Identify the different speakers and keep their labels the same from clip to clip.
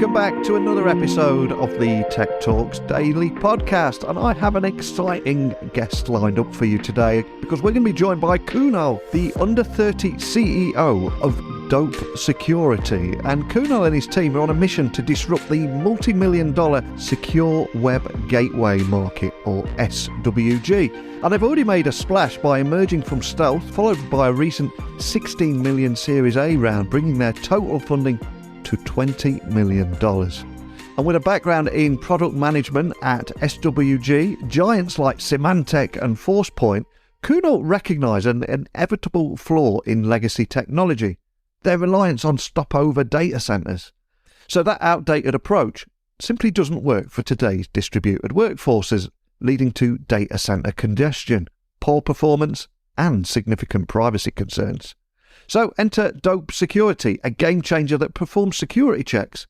Speaker 1: welcome back to another episode of the Tech Talks Daily podcast. And I have an exciting guest lined up for you today because we're going to be joined by Kunal, the under 30 CEO of Dope Security. And Kunal and his team are on a mission to disrupt the multi-million-dollar secure web gateway market, or SWG. And they've already made a splash by emerging from stealth, followed by a recent 16 million Series A round, bringing their total funding to $20 million. And with a background in product management at SWG, giants like Symantec and Forcepoint, Kunal recognise an inevitable flaw in legacy technology: their reliance on stopover data centres. So that outdated approach simply doesn't work for today's distributed workforces, leading to data centre congestion, poor performance, and significant privacy concerns. So enter Dope Security, a game changer that performs security checks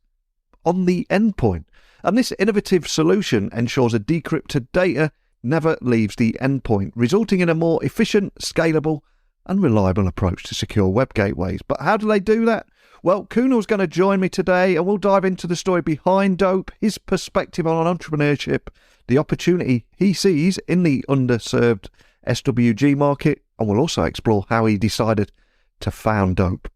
Speaker 1: on the endpoint. And this innovative solution ensures that decrypted data never leaves the endpoint, resulting in a more efficient, scalable, and reliable approach to secure web gateways. But how do they do that? Well, Kunal's going to join me today, and we'll dive into the story behind Dope, his perspective on entrepreneurship, the opportunity he sees in the underserved SWG market, and we'll also explore how he decided to found Dope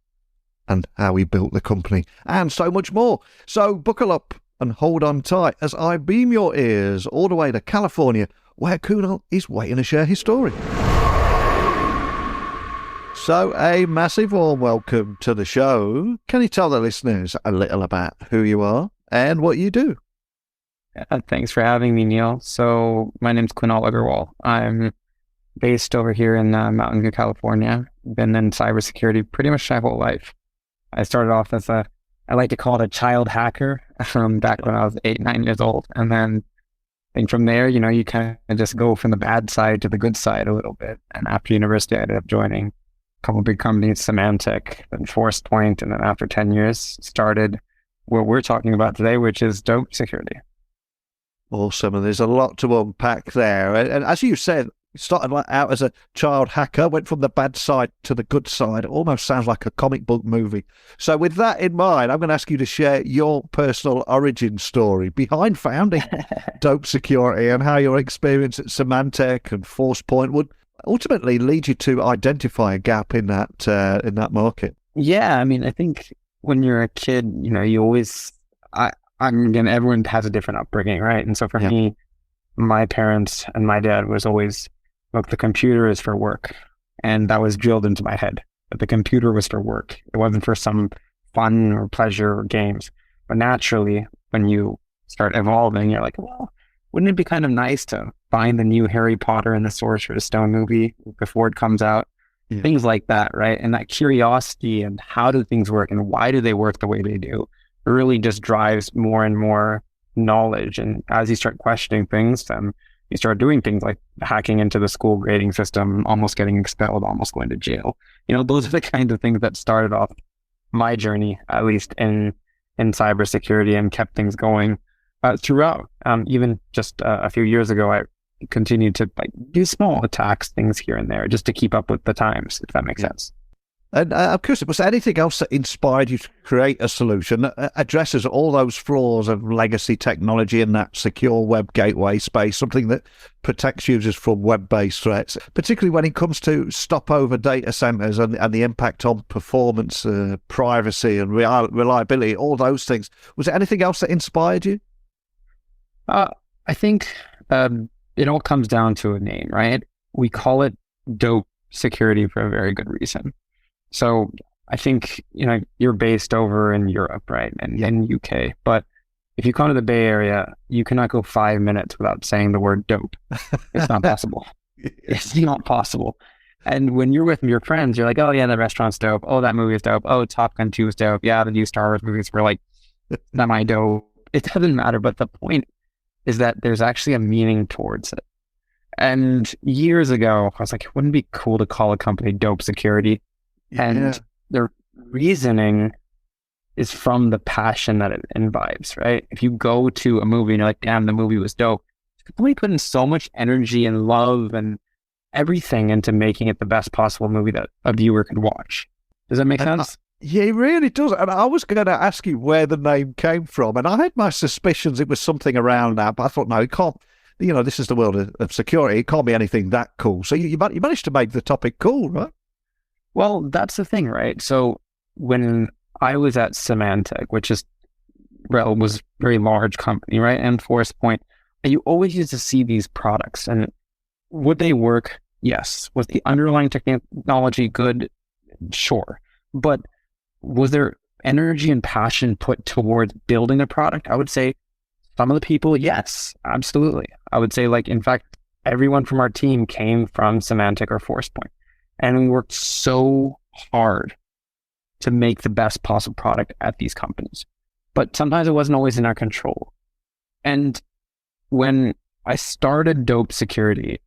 Speaker 1: and how he built the company, and so much more. So buckle up and hold on tight as I beam your ears all the way to California, where Kunal is waiting to share his story. So a massive warm welcome to the show. Can you tell the listeners a little about who you are and what you do?
Speaker 2: Thanks for having me, Neil. So my name's Kunal Agarwal. I'm based over here in Mountain View, California. Been in cybersecurity pretty much my whole life. I started off as I like to call it a child hacker from back when I was 8, 9 years old. And then I think from there, you kind of just go from the bad side to the good side a little bit. And after university, I ended up joining a couple of big companies, Symantec and Forcepoint. And then after 10 years, started what we're talking about today, which is Dope Security.
Speaker 1: Awesome. And there's a lot to unpack there. And as you said, started out as a child hacker, went from the bad side to the good side. It almost sounds like a comic book movie. So with that in mind, I'm going to ask you to share your personal origin story behind founding Dope Security and how your experience at Symantec and Forcepoint would ultimately lead you to identify a gap in that market.
Speaker 2: Yeah, I mean, I think when you're a kid, you always, everyone has a different upbringing, right? And so for me, my parents and my dad was always, look, the computer is for work. And that was drilled into my head, that the computer was for work. It wasn't for some fun or pleasure or games. But naturally, when you start evolving, you're like, well, wouldn't it be kind of nice to find the new Harry Potter and the Sorcerer's Stone movie before it comes out? Yeah. Things like that, right? And that curiosity and how do things work and why do they work the way they do really just drives more and more knowledge. And as you start questioning things, you start doing things like hacking into the school grading system, almost getting expelled, almost going to jail. Those are the kind of things that started off my journey, at least in cybersecurity, and kept things going throughout. Even just a few years ago, I continued to do small attacks, things here and there, just to keep up with the times, if that makes sense.
Speaker 1: And I'm curious, was there anything else that inspired you to create a solution that addresses all those flaws of legacy technology in that secure web gateway space, something that protects users from web-based threats, particularly when it comes to stopover data centers and the impact on performance, privacy and reliability, all those things? Was there anything else that inspired you?
Speaker 2: I think it all comes down to a name, right? We call it Dope Security for a very good reason. So I think, you're based over in Europe, right? And in UK. But if you come to the Bay Area, you cannot go 5 minutes without saying the word dope. It's not possible. It's not possible. And when you're with your friends, you're like, oh yeah, the restaurant's dope. Oh, that movie is dope. Oh, Top Gun 2 is dope. Yeah, the new Star Wars movies were like, not my dope. It doesn't matter. But the point is that there's actually a meaning towards it. And years ago, I was like, wouldn't it be cool to call a company Dope Security? And the reasoning is from the passion that it imbibes, right? If you go to a movie and you're like, damn, the movie was dope, somebody put in so much energy and love and everything into making it the best possible movie that a viewer could watch. Does that make sense?
Speaker 1: Yeah, it really does. And I was going to ask you where the name came from. And I had my suspicions it was something around that, but I thought, no, it can't. This is the world of security. It can't be anything that cool. So you managed to make the topic cool, right?
Speaker 2: Well, that's the thing, right? So when I was at Symantec, which was a very large company, right? And Forcepoint, you always used to see these products. And would they work? Yes. Was the underlying technology good? Sure. But was there energy and passion put towards building a product? I would say some of the people, yes, absolutely. I would say, in fact, everyone from our team came from Symantec or Forcepoint. And we worked so hard to make the best possible product at these companies. But sometimes it wasn't always in our control. And when I started Dope Security,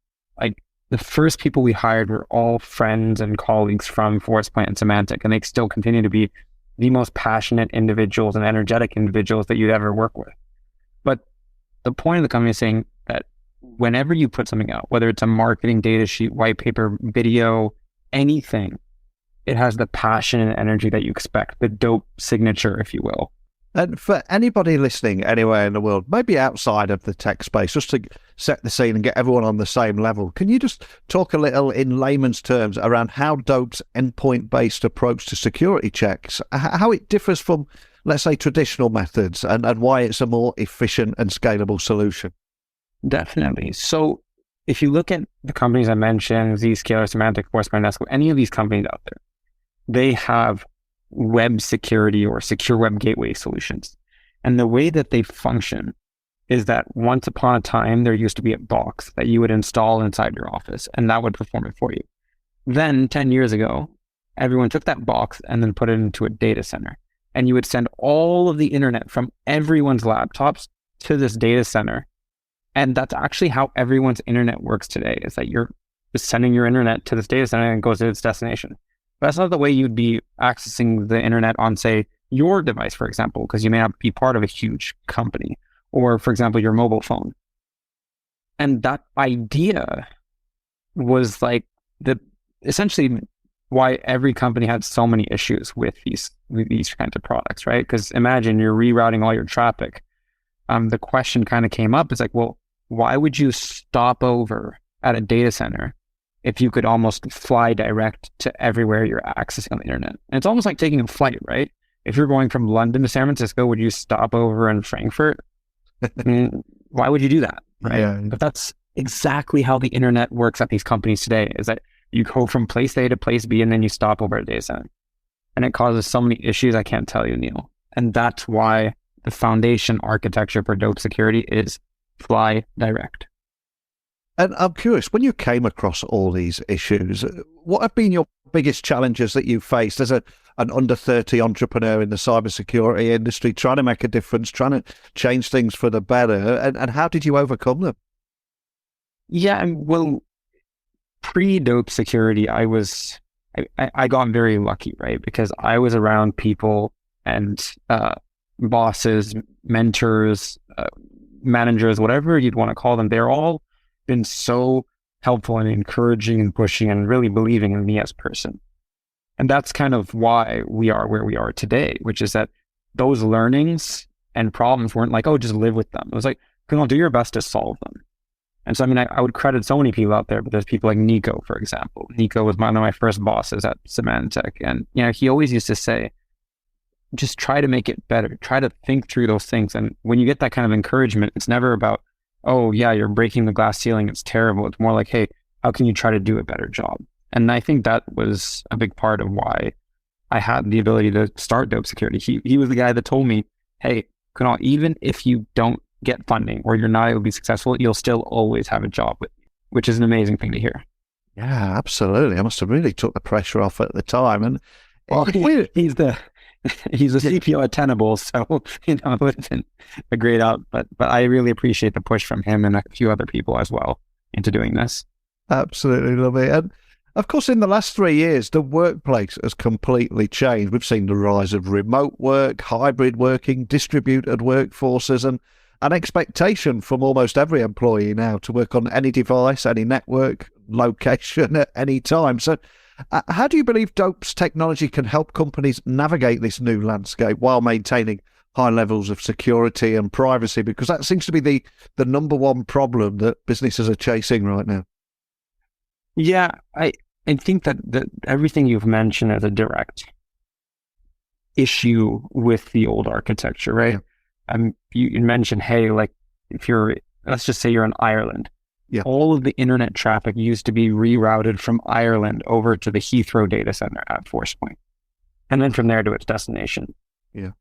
Speaker 2: the first people we hired were all friends and colleagues from Forcepoint and Symantec, and they still continue to be the most passionate individuals and energetic individuals that you'd ever work with. But the point of the company is saying that whenever you put something out, whether it's a marketing data sheet, white paper, video, anything, it has the passion and energy that you expect, the dope signature, if you will.
Speaker 1: And for anybody listening anywhere in the world, maybe outside of the tech space, just to set the scene and get everyone on the same level, can you just talk a little in layman's terms around how Dope's endpoint-based approach to security checks, how it differs from, let's say, traditional methods, and why it's a more efficient and scalable solution?
Speaker 2: Definitely. So if you look at the companies I mentioned, Zscaler, Symantec, Forcepoint, Nesco, any of these companies out there, they have web security or secure web gateway solutions. And the way that they function is that once upon a time, there used to be a box that you would install inside your office, and that would perform it for you. Then 10 years ago, everyone took that box and then put it into a data center. And you would send all of the internet from everyone's laptops to this data center. And that's actually how everyone's internet works today, is that you're just sending your internet to this data center and it goes to its destination. But that's not the way you'd be accessing the internet on, say, your device, for example, because you may not be part of a huge company, or, for example, your mobile phone. And that idea was essentially why every company had so many issues with these kinds of products, right? Because imagine you're rerouting all your traffic. The question kind of came up, it's well, why would you stop over at a data center if you could almost fly direct to everywhere you're accessing on the internet? And it's almost like taking a flight, right? If you're going from London to San Francisco, would you stop over in Frankfurt? I mean, why would you do that, right? Yeah. But that's exactly how the internet works at these companies today, is that you go from place A to place B and then you stop over at a data center. And it causes so many issues, I can't tell you, Neil. And that's why the foundation architecture for Dope Security is fly direct.
Speaker 1: And I'm curious, when you came across all these issues, what have been your biggest challenges that you've faced as an under 30 entrepreneur in the cybersecurity industry, trying to make a difference, trying to change things for the better, and how did you overcome them?
Speaker 2: Yeah, well, pre-Dope Security, I got very lucky, right? Because I was around people and bosses, mentors, managers, whatever you'd want to call them. They're all been so helpful and encouraging and pushing and really believing in me as a person. And that's kind of why we are where we are today, which is that those learnings and problems weren't oh, just live with them. It was Kunal, do your best to solve them. And so, I would credit so many people out there, but there's people like Nico, for example. Nico was one of my first bosses at Symantec. And, he always used to say, just try to make it better. Try to think through those things. And when you get that kind of encouragement, it's never about, oh yeah, you're breaking the glass ceiling, it's terrible. It's more hey, how can you try to do a better job? And I think that was a big part of why I had the ability to start Dope Security. He was the guy that told me, hey, Kunal, even if you don't get funding or you're not able to be successful, you'll still always have a job with me, which is an amazing thing to hear.
Speaker 1: Yeah, absolutely. I must have really took the pressure off at the time. And
Speaker 2: well, he's the CPO at Tenable, so it would have been a great out. But I really appreciate the push from him and a few other people as well into doing this.
Speaker 1: Absolutely love it. And of course, in the last 3 years, the workplace has completely changed. We've seen the rise of remote work, hybrid working, distributed workforces, and an expectation from almost every employee now to work on any device, any network, location at any time. So How do you believe DOPE's technology can help companies navigate this new landscape while maintaining high levels of security and privacy? Because that seems to be the number one problem that businesses are chasing right now.
Speaker 2: Yeah, I think that everything you've mentioned is a direct issue with the old architecture, right? Yeah. You mentioned, hey, like let's just say you're in Ireland.
Speaker 1: Yeah.
Speaker 2: All of the internet traffic used to be rerouted from Ireland over to the Heathrow data center at Forcepoint, and then from there to its destination.
Speaker 1: Yeah.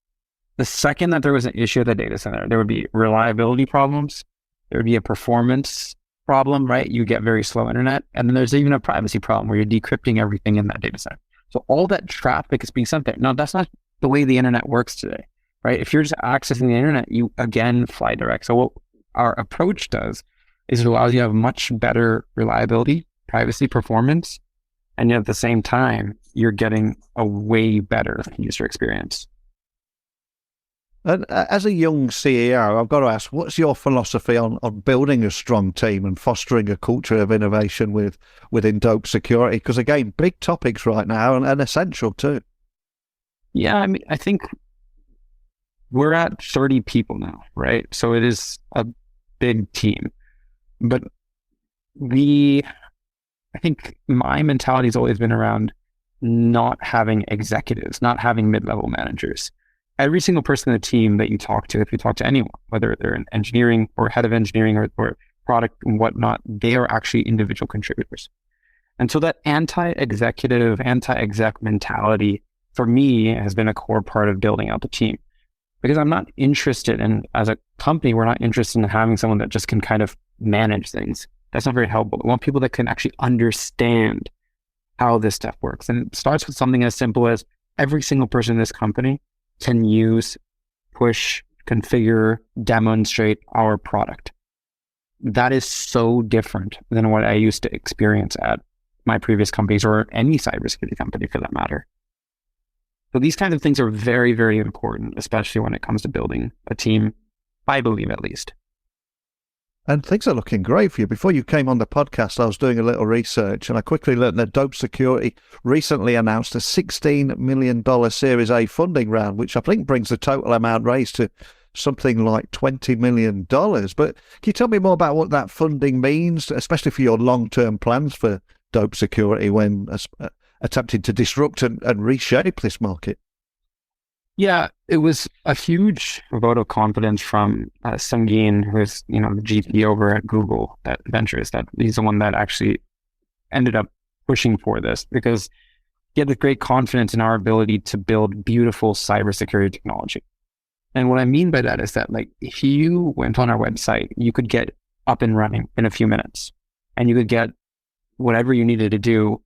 Speaker 2: The second that there was an issue at the data center, there would be reliability problems. There would be a performance problem, right? You get very slow internet. And then there's even a privacy problem where you're decrypting everything in that data center. So all that traffic is being sent there. Now, that's not the way the internet works today, right? If you're just accessing the internet, you again fly direct. So what our approach does is it allows you to have much better reliability, privacy, performance, and yet at the same time, you're getting a way better user experience.
Speaker 1: And as a young CEO, I've got to ask, what's your philosophy on building a strong team and fostering a culture of innovation within DOPE security? Because again, big topics right now and essential too.
Speaker 2: Yeah, I mean, I think we're at 30 people now, right? So it is a big team. But I think my mentality has always been around not having executives, not having mid-level managers. Every single person in the team that you talk to, if you talk to anyone, whether they're in engineering or head of engineering or product and whatnot, they are actually individual contributors. And so that anti-executive, anti-exec mentality for me has been a core part of building out the team. Because I'm not interested in, as a company, we're not interested in having someone that just can kind of manage things. That's not very helpful. We want people that can actually understand how this stuff works. And it starts with something as simple as every single person in this company can use, push, configure, demonstrate our product. That is so different than what I used to experience at my previous companies or any cybersecurity company for that matter. So these kinds of things are very, very important, especially when it comes to building a team, I believe at least.
Speaker 1: And things are looking great for you. Before you came on the podcast, I was doing a little research and I quickly learned that DOPE Security recently announced a $16 million Series A funding round, which I think brings the total amount raised to something like $20 million. But can you tell me more about what that funding means, especially for your long-term plans for DOPE Security when attempting to disrupt and reshape this market?
Speaker 2: Yeah, it was a huge vote of confidence from Sungin, who's the GP over at Google that Ventures. That he's the one that actually ended up pushing for this because he had the great confidence in our ability to build beautiful cybersecurity technology. And what I mean by that is that, like, if you went on our website, you could get up and running in a few minutes, and you could get whatever you needed to do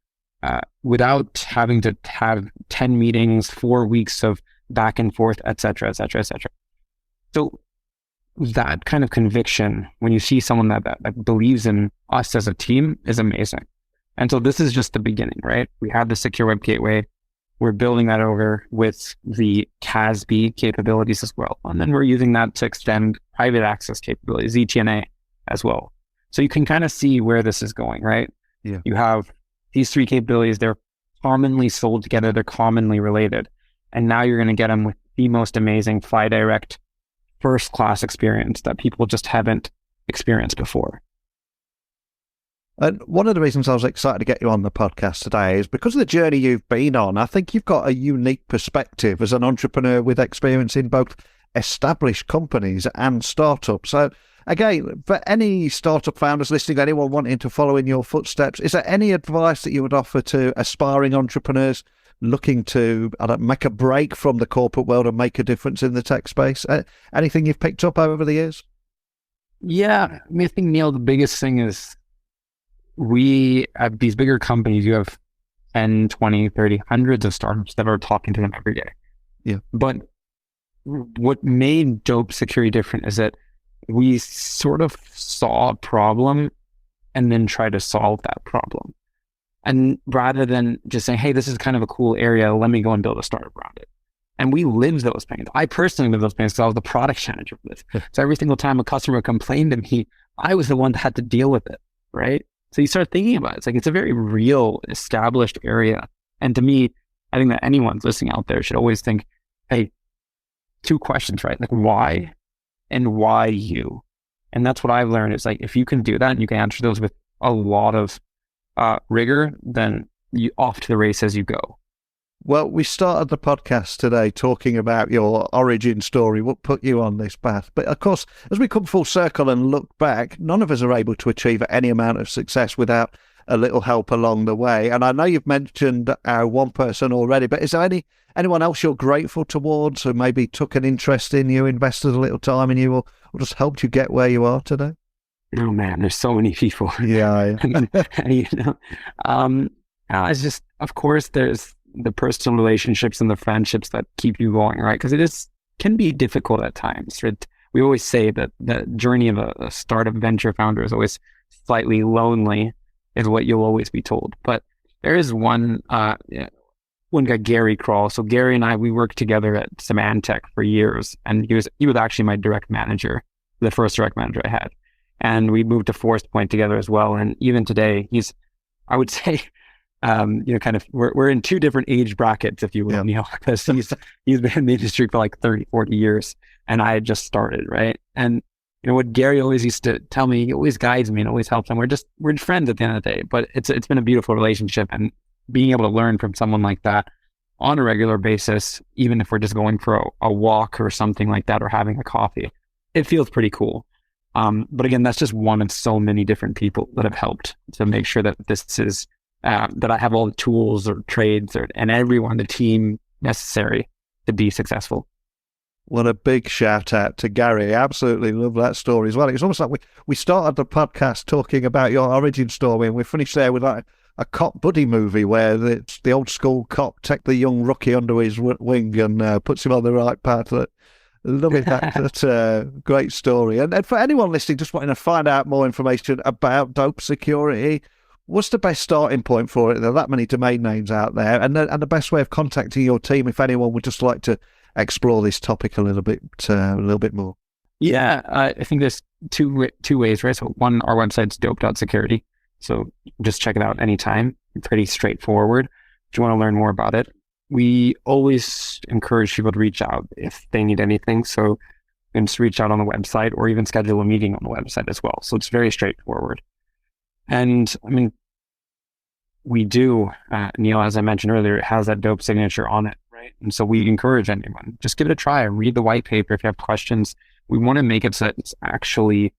Speaker 2: without having to have 10 meetings, 4 weeks of back and forth, et cetera, et cetera, et cetera. So that kind of conviction, when you see someone that believes in us as a team, is amazing. And so this is just the beginning, right? We have the secure web gateway. We're building that over with the CASB capabilities as well. And then we're using that to extend private access capabilities, ZTNA as well. So you can kind of see where this is going, right?
Speaker 1: Yeah.
Speaker 2: You have these three capabilities. They're commonly sold together. They're commonly related. And now you're going to get them with the most amazing fly direct first-class experience that people just haven't experienced before.
Speaker 1: And one of the reasons I was excited to get you on the podcast today is because of the journey you've been on. I think you've got a unique perspective as an entrepreneur with experience in both established companies and startups. So again, for any startup founders listening, anyone wanting to follow in your footsteps, is there any advice that you would offer to aspiring entrepreneurs looking to make a break from the corporate world and make a difference in the tech space? Anything you've picked up over the years?
Speaker 2: Yeah, I mean, I think, Neil, the biggest thing is we have these bigger companies. You have 10, 20, 30, hundreds of startups that are talking to them every day.
Speaker 1: Yeah.
Speaker 2: But what made DOPE Security different is that we sort of saw a problem and then tried to solve that problem. And rather than just saying, hey, this is kind of a cool area, let me go and build a startup around it. And we lived those pains. I personally lived those pains because I was the product manager for this. So every single time a customer complained to me, I was the one that had to deal with it, right? So you start thinking about it. It's like, it's a very real, established area. And to me, I think that anyone listening out there should always think, hey, two questions, right? Like, why and why you? And that's what I've learned. It's like, if you can do that and you can answer those with a lot of rigor, then you off to the races you go.
Speaker 1: Well, we started the podcast today talking about your origin story, what put you on this path. But of course, as we come full circle and look back, none of us are able to achieve any amount of success without a little help along the way. And I know you've mentioned one person already, but is there anyone else you're grateful towards who maybe took an interest in you, invested a little time in you, or just helped you get where you are today?
Speaker 2: Oh man, there's so many people.
Speaker 1: Yeah.
Speaker 2: It's just, of course, there's the personal relationships and the friendships that keep you going, right? Because can be difficult at times. Right? We always say that the journey of a startup venture founder is always slightly lonely, is what you'll always be told. But there is one guy, Gary Kroll. So Gary and I, we worked together at Symantec for years, and he was actually my direct manager, the first direct manager I had. And we moved to Forcepoint together as well. And even today, I would say, kind of, we're in two different age brackets, if you will, because he's been in the industry for like 30, 40 years, and I had just started, right? And what Gary always used to tell me, he always guides me and always helps, and we're friends at the end of the day. But it's been a beautiful relationship, and being able to learn from someone like that on a regular basis, even if we're just going for a walk or something like that, or having a coffee, it feels pretty cool. But again, that's just one of so many different people that have helped to make sure that this is that I have all the tools or trades and everyone, the team necessary to be successful.
Speaker 1: What a big shout out to Gary. I absolutely love that story as well. It's almost like we started the podcast talking about your origin story, and we finished there with like a cop buddy movie where the old school cop takes the young rookie under his wing and puts him on the right path. Loving that. That's a great story. And for anyone listening, just wanting to find out more information about Dope Security, what's the best starting point for it? There are that many domain names out there, and the best way of contacting your team if anyone would just like to explore this topic a little bit more.
Speaker 2: Yeah, I think there's two ways, right? So one, our website's dope.security. So just check it out anytime. Pretty straightforward. If you want to learn more about it, we always encourage people to reach out if they need anything. So you can just reach out on the website or even schedule a meeting on the website as well. So it's very straightforward. And I mean, we do, Neil, as I mentioned earlier, it has that dope signature on it, right? And so we encourage anyone, just give it a try. Read the white paper if you have questions. We want to make it so that it's actually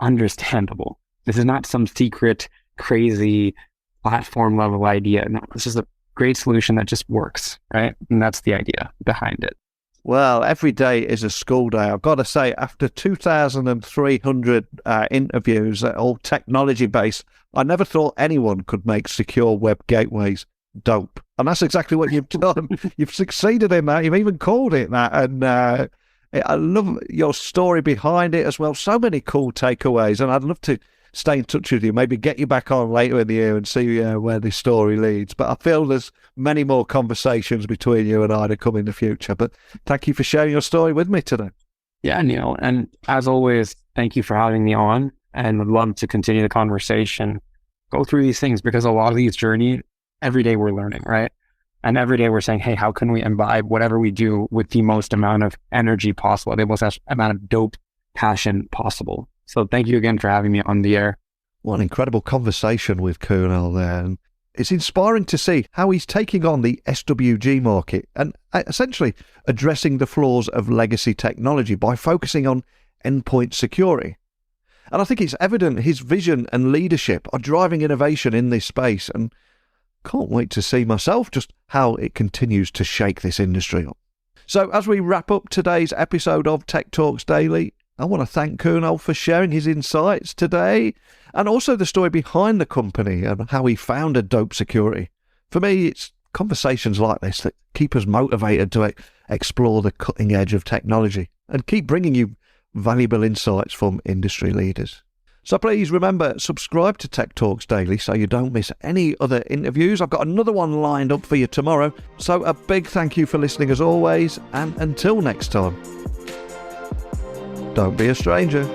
Speaker 2: understandable. This is not some secret, crazy platform level idea. No, this is a great solution that just works, right? And that's the idea behind it.
Speaker 1: Well, every day is a school day. I've got to say, after 2,300 interviews, all technology-based, I never thought anyone could make secure web gateways dope. And that's exactly what you've done. You've succeeded in that. You've even called it that. And I love your story behind it as well. So many cool takeaways. And I'd love to stay in touch with you, maybe get you back on later in the year and see where this story leads. But I feel there's many more conversations between you and I to come in the future. But thank you for sharing your story with me today.
Speaker 2: Yeah, Neil. And as always, thank you for having me on, and would love to continue the conversation, go through these things, because a lot of these journey, every day we're learning, right? And every day we're saying, hey, how can we imbibe whatever we do with the most amount of energy possible, the most amount of dope passion possible. So thank you again for having me on the air.
Speaker 1: What an incredible conversation with Kunal there. And it's inspiring to see how he's taking on the SWG market and essentially addressing the flaws of legacy technology by focusing on endpoint security. And I think it's evident his vision and leadership are driving innovation in this space, and can't wait to see myself just how it continues to shake this industry up. So as we wrap up today's episode of Tech Talks Daily, I want to thank Kunal for sharing his insights today, and also the story behind the company and how he founded Dope Security. For me, it's conversations like this that keep us motivated to explore the cutting edge of technology and keep bringing you valuable insights from industry leaders. So please remember, subscribe to Tech Talks Daily so you don't miss any other interviews. I've got another one lined up for you tomorrow. So a big thank you for listening as always, and until next time, don't be a stranger.